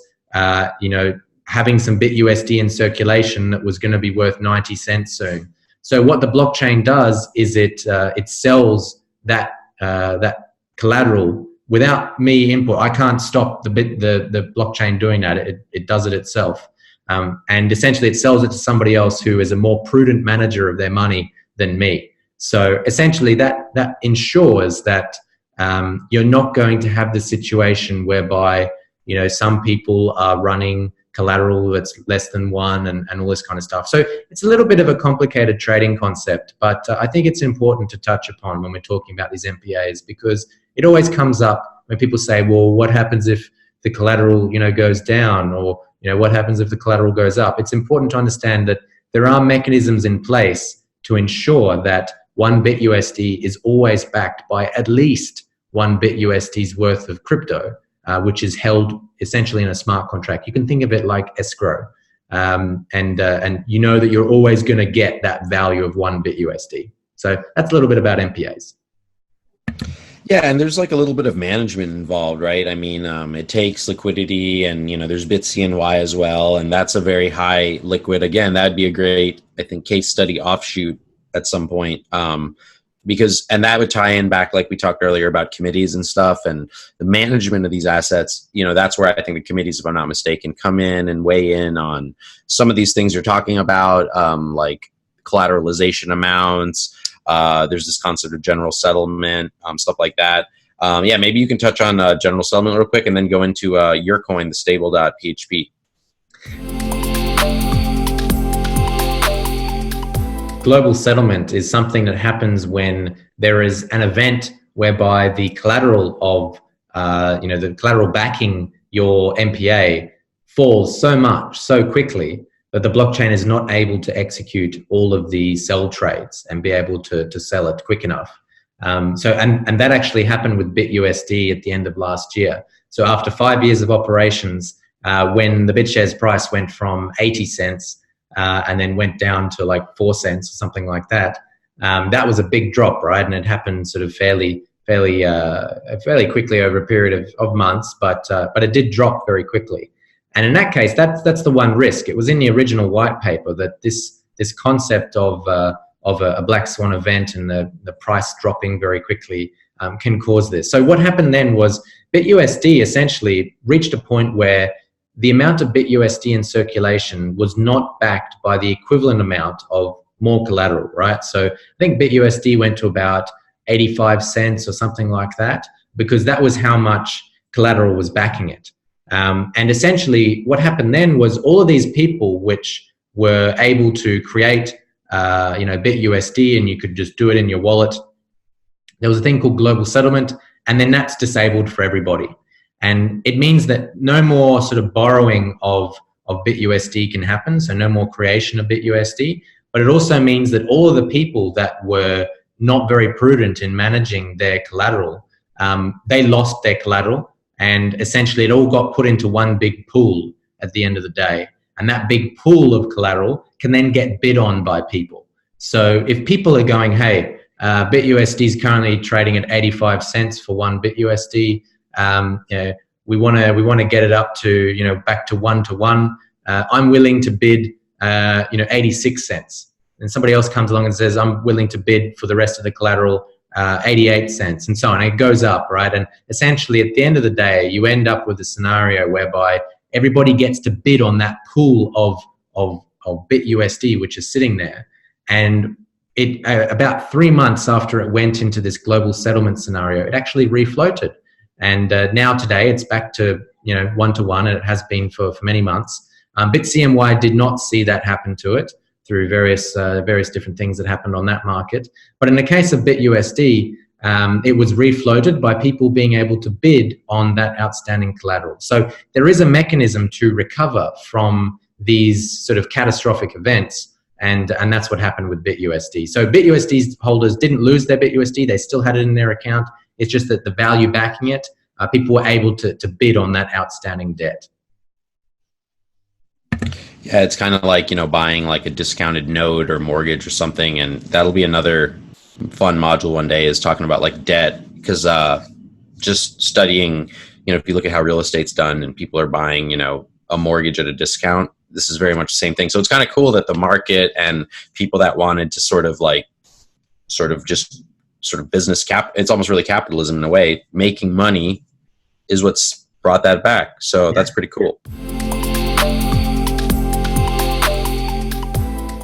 having some BitUSD in circulation that was going to be worth 90 cents soon. So what the blockchain does is it sells that collateral without me input. I can't stop the blockchain doing that. It does it itself, and essentially it sells it to somebody else who is a more prudent manager of their money than me. So essentially that ensures that you're not going to have the situation whereby some people are running collateral that's less than 1 and all this kind of stuff. So it's a little bit of a complicated trading concept, but I think it's important to touch upon when we're talking about these MPAs, because it always comes up when people say, well, what happens if the collateral goes down, or what happens if the collateral goes up? It's important to understand that there are mechanisms in place to ensure that one BitUSD is always backed by at least one BitUSD's worth of crypto, which is held essentially in a smart contract. You can think of it like escrow, and that you're always going to get that value of one BitUSD. So that's a little bit about MPAs. Yeah, and there's like a little bit of management involved, right? I mean, it takes liquidity, and there's BitCNY as well, and that's a very high liquid. Again, that'd be a great, I think, case study offshoot at some point because, and that would tie in back, like we talked earlier about committees and stuff and the management of these assets. You know, that's where I think the committees, if I'm not mistaken, come in and weigh in on some of these things you're talking about, like collateralization amounts. There's this concept of general settlement, stuff like that. Yeah, maybe you can touch on general settlement real quick and then go into your coin, the stable.PHP. Global settlement is something that happens when there is an event whereby the collateral of, the collateral backing your MPA falls so much, so quickly, that the blockchain is not able to execute all of the sell trades and be able to sell it quick enough. And that actually happened with BitUSD at the end of last year. So after 5 years of operations, when the Bitshares price went from 80 cents and then went down to like 4 cents or something like that, that was a big drop, right? And it happened sort of fairly quickly over a period of months, but it did drop very quickly. And in that case, that's the one risk. It was in the original white paper that this concept of a black swan event and the price dropping very quickly can cause this. So what happened then was BitUSD essentially reached a point where the amount of BitUSD in circulation was not backed by the equivalent amount of more collateral, right? So I think BitUSD went to about 85 cents or something like that, because that was how much collateral was backing it. And essentially what happened then was all of these people which were able to create BitUSD, and you could just do it in your wallet, there was a thing called global settlement, and then that's disabled for everybody. And it means that no more sort of borrowing of BitUSD can happen, so no more creation of BitUSD. But it also means that all of the people that were not very prudent in managing their collateral, they lost their collateral, and essentially it all got put into one big pool at the end of the day. And that big pool of collateral can then get bid on by people. So if people are going, hey, BitUSD is currently trading at 85 cents for one BitUSD, we want to get it up to, back to 1-to-1. I'm willing to bid 86 cents. And somebody else comes along and says, I'm willing to bid for the rest of the collateral 88 cents, and so on. It goes up, right? And essentially at the end of the day, you end up with a scenario whereby everybody gets to bid on that pool of BitUSD, which is sitting there. And it about 3 months after it went into this global settlement scenario, it actually refloated. And now today it's back to 1-to-1, and it has been for many months. BitCNY did not see that happen to it through various different things that happened on that market. But in the case of BitUSD, it was refloated by people being able to bid on that outstanding collateral. So there is a mechanism to recover from these sort of catastrophic events, and that's what happened with BitUSD. So BitUSD's holders didn't lose their BitUSD; they still had it in their account. It's just that the value backing it, people were able to bid on that outstanding debt. Yeah, it's kind of like, buying like a discounted note or mortgage or something. And that'll be another fun module one day, is talking about like debt, because just studying, if you look at how real estate's done and people are buying, a mortgage at a discount, this is very much the same thing. So it's kind of cool that the market and people that wanted to sort of business it's almost really capitalism in a way, making money is what's brought that back. So that's pretty cool.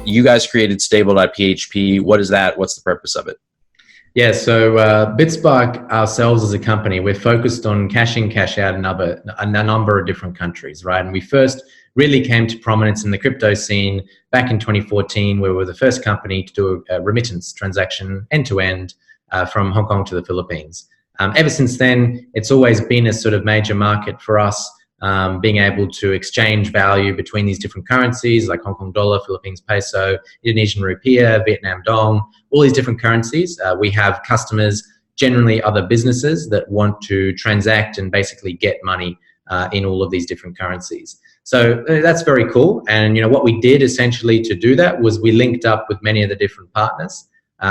You guys created stable.PHP. What is that? What's the purpose of it? Yeah, so Bitspark ourselves as a company, we're focused on cash in, cash out in a number of different countries, right? And we first really came to prominence in the crypto scene back in 2014, where we were the first company to do a remittance transaction end-to-end from Hong Kong to the Philippines. Ever since then, it's always been a sort of major market for us, being able to exchange value between these different currencies like Hong Kong dollar, Philippines peso, Indonesian rupiah, Vietnam dong, all these different currencies. We have customers, generally other businesses, that want to transact and basically get money in all of these different currencies. So that's very cool. And what we did essentially to do that was we linked up with many of the different partners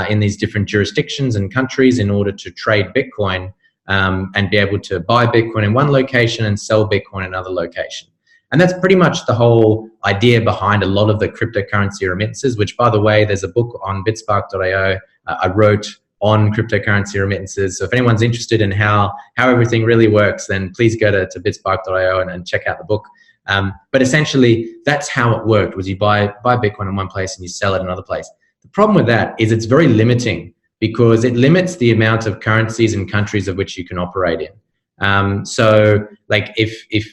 in these different jurisdictions and countries in order to trade Bitcoin and be able to buy Bitcoin in one location and sell Bitcoin in another location. And that's pretty much the whole idea behind a lot of the cryptocurrency remittances, which, by the way, there's a book on bitspark.io I wrote on cryptocurrency remittances. So if anyone's interested in how everything really works, then please go to bitspark.io and check out the book. But essentially, that's how it worked, was you buy Bitcoin in one place and you sell it in another place. The problem with that is it's very limiting, because it limits the amount of currencies and countries of which you can operate in. So like if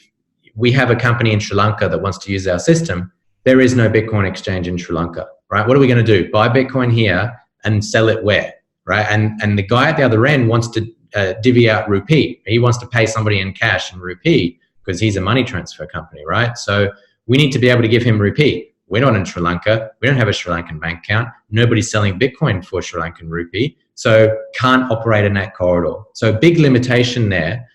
we have a company in Sri Lanka that wants to use our system, there is no Bitcoin exchange in Sri Lanka, right? What are we going to do? Buy Bitcoin here and sell it where, right? And the guy at the other end wants to divvy out rupee. He wants to pay somebody in cash in rupee because he's a money transfer company, right? So we need to be able to give him rupee. We're not in Sri Lanka. We don't have a Sri Lankan bank account. Nobody's selling Bitcoin for Sri Lankan rupee, so can't operate in that corridor. So big limitation there.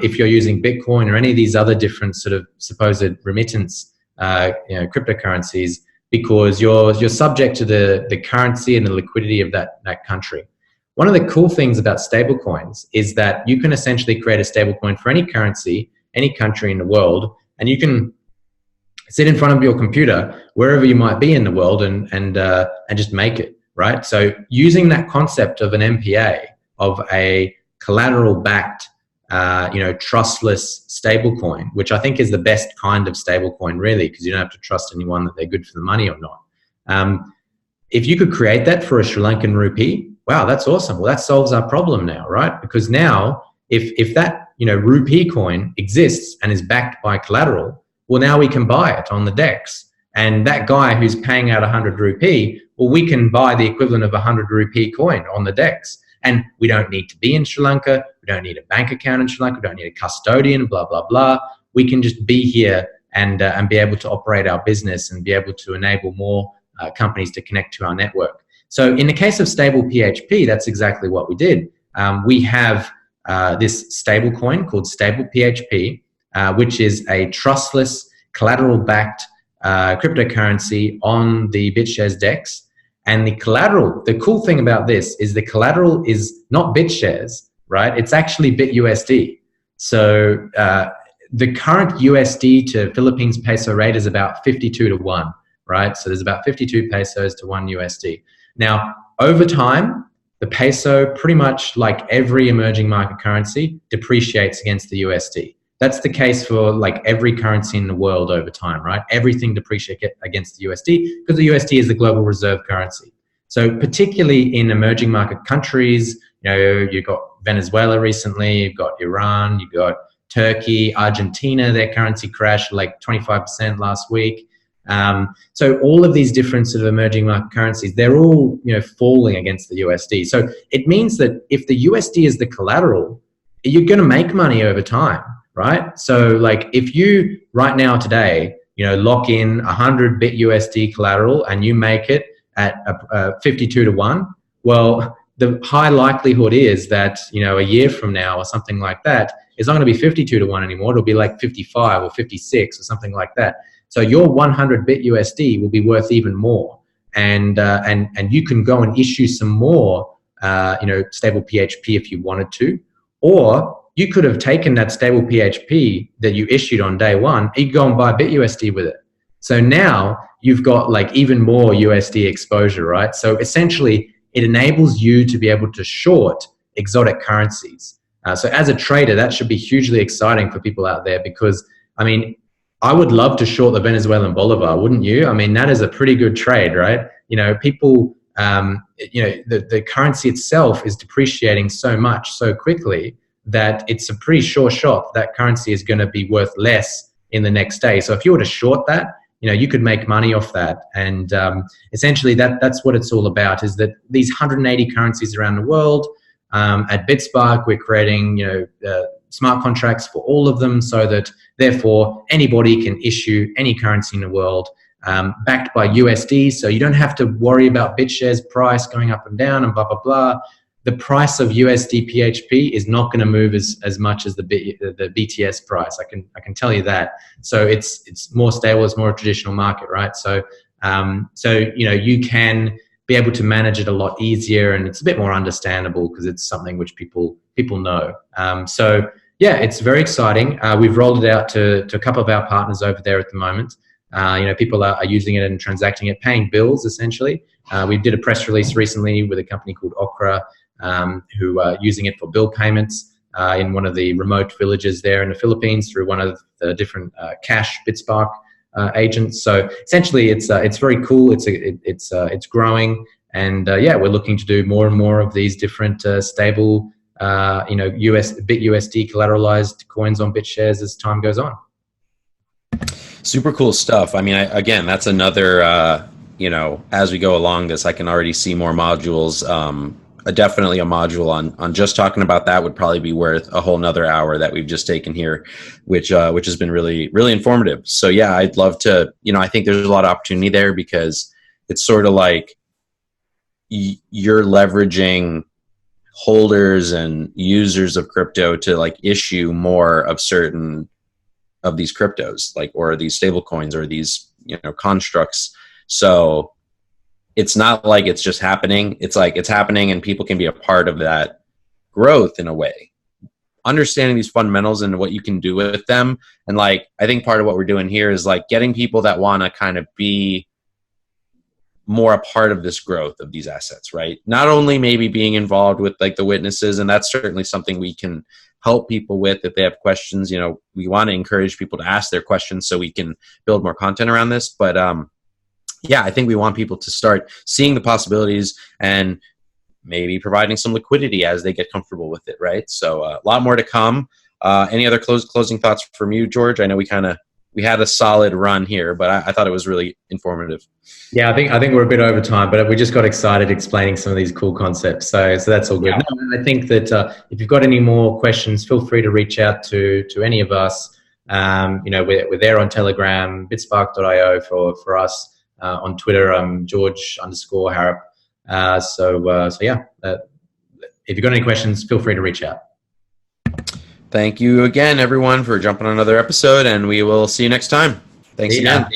If you're using Bitcoin or any of these other different sort of supposed remittance, cryptocurrencies, because you're subject to the currency and the liquidity of that country. One of the cool things about stablecoins is that you can essentially create a stablecoin for any currency, any country in the world, and you can sit in front of your computer wherever you might be in the world and just make it, right? So using that concept of an MPA, of a collateral-backed, trustless stablecoin, which I think is the best kind of stablecoin, really, because you don't have to trust anyone that they're good for the money or not. If you could create that for a Sri Lankan rupee, wow, that's awesome. Well, that solves our problem now, right? Because now, if that rupee coin exists and is backed by collateral, well, now we can buy it on the DEX. And that guy who's paying out 100 rupee, well, we can buy the equivalent of 100 rupee coin on the DEX. And we don't need to be in Sri Lanka. We don't need a bank account in Sri Lanka. We don't need a custodian, blah, blah, blah. We can just be here and be able to operate our business and be able to enable more companies to connect to our network. So in the case of stable.PHP, that's exactly what we did. We have this stable coin called stable.PHP, which is a trustless, collateral-backed cryptocurrency on the Bitshares DEX. And the collateral, the cool thing about this is the collateral is not Bitshares, right? It's actually BitUSD. So the current USD to Philippines peso rate is about 52 to 1, right? So there's about 52 pesos to 1 USD. Now, over time, the peso, pretty much like every emerging market currency, depreciates against the USD. That's the case for like every currency in the world over time, right? Everything depreciates against the USD because the USD is the global reserve currency. So particularly in emerging market countries, you've got Venezuela recently, you've got Iran, you've got Turkey, Argentina, their currency crashed like 25% last week. So all of these different sort of emerging market currencies, they're all falling against the USD. So it means that if the USD is the collateral, you're going to make money over time. Right? So like if you right now today, lock in 100 BitUSD collateral and you make it at 52 to 1, well, the high likelihood is that, a year from now or something like that, it's not going to be 52 to 1 anymore. It'll be like 55 or 56 or something like that. So your 100 BitUSD will be worth even more. And you can go and issue some more, stable PHP if you wanted to, or you could have taken that stable PHP that you issued on day one, you go and buy BitUSD with it. So now you've got like even more USD exposure, right? So essentially it enables you to be able to short exotic currencies. So as a trader, that should be hugely exciting for people out there because, I mean, I would love to short the Venezuelan bolivar, wouldn't you? I mean, that is a pretty good trade, right? People, the currency itself is depreciating so much, so quickly, that it's a pretty sure shot that currency is going to be worth less in the next day. So if you were to short that, you could make money off that. And essentially that's what it's all about, is that these 180 currencies around the world, at Bitspark, we're creating, smart contracts for all of them so that therefore anybody can issue any currency in the world, backed by USD. So you don't have to worry about Bitshares price going up and down and blah, blah, blah. The price of USD PHP is not going to move as much as the BTS price. I can tell you that. So it's more stable. It's more a traditional market, right? So you can be able to manage it a lot easier, and it's a bit more understandable because it's something which people know. So yeah, it's very exciting. We've rolled it out to a couple of our partners over there at the moment. People are using it and transacting it, paying bills essentially. We did a press release recently with a company called Okra, who are using it for bill payments in one of the remote villages there in the Philippines through one of the different cash Bitspark agents. So essentially, it's very cool. It's growing, and we're looking to do more and more of these different stable, BitUSD collateralized coins on Bitshares as time goes on. Super cool stuff. I mean, again, that's another, as we go along this, I can already see more modules. Definitely a module on just talking about that would probably be worth a whole nother hour that we've just taken here, which has been really, really informative. So yeah, I'd love to, I think there's a lot of opportunity there because it's sort of like you're leveraging holders and users of crypto to like issue more of certain of these cryptos, like, or these stable coins or these, constructs. So it's not like it's just happening. It's like it's happening and people can be a part of that growth in a way. Understanding these fundamentals and what you can do with them. And like, I think part of what we're doing here is like getting people that want to kind of be more a part of this growth of these assets, right? Not only maybe being involved with like the witnesses, and that's certainly something we can help people with if they have questions. We want to encourage people to ask their questions so we can build more content around this. But I think we want people to start seeing the possibilities and maybe providing some liquidity as they get comfortable with it, right? So a lot more to come. Any other closing thoughts from you, George? I know we had a solid run here, but I thought it was really informative. Yeah, I think we're a bit over time, but we just got excited explaining some of these cool concepts. So that's all good. Yeah. No, I think that if you've got any more questions, feel free to reach out to any of us. We're there on Telegram, bitspark.io for us. On Twitter, I'm George_Harrop. If you've got any questions, feel free to reach out. Thank you again, everyone, for jumping on another episode, and we will see you next time. Thanks again.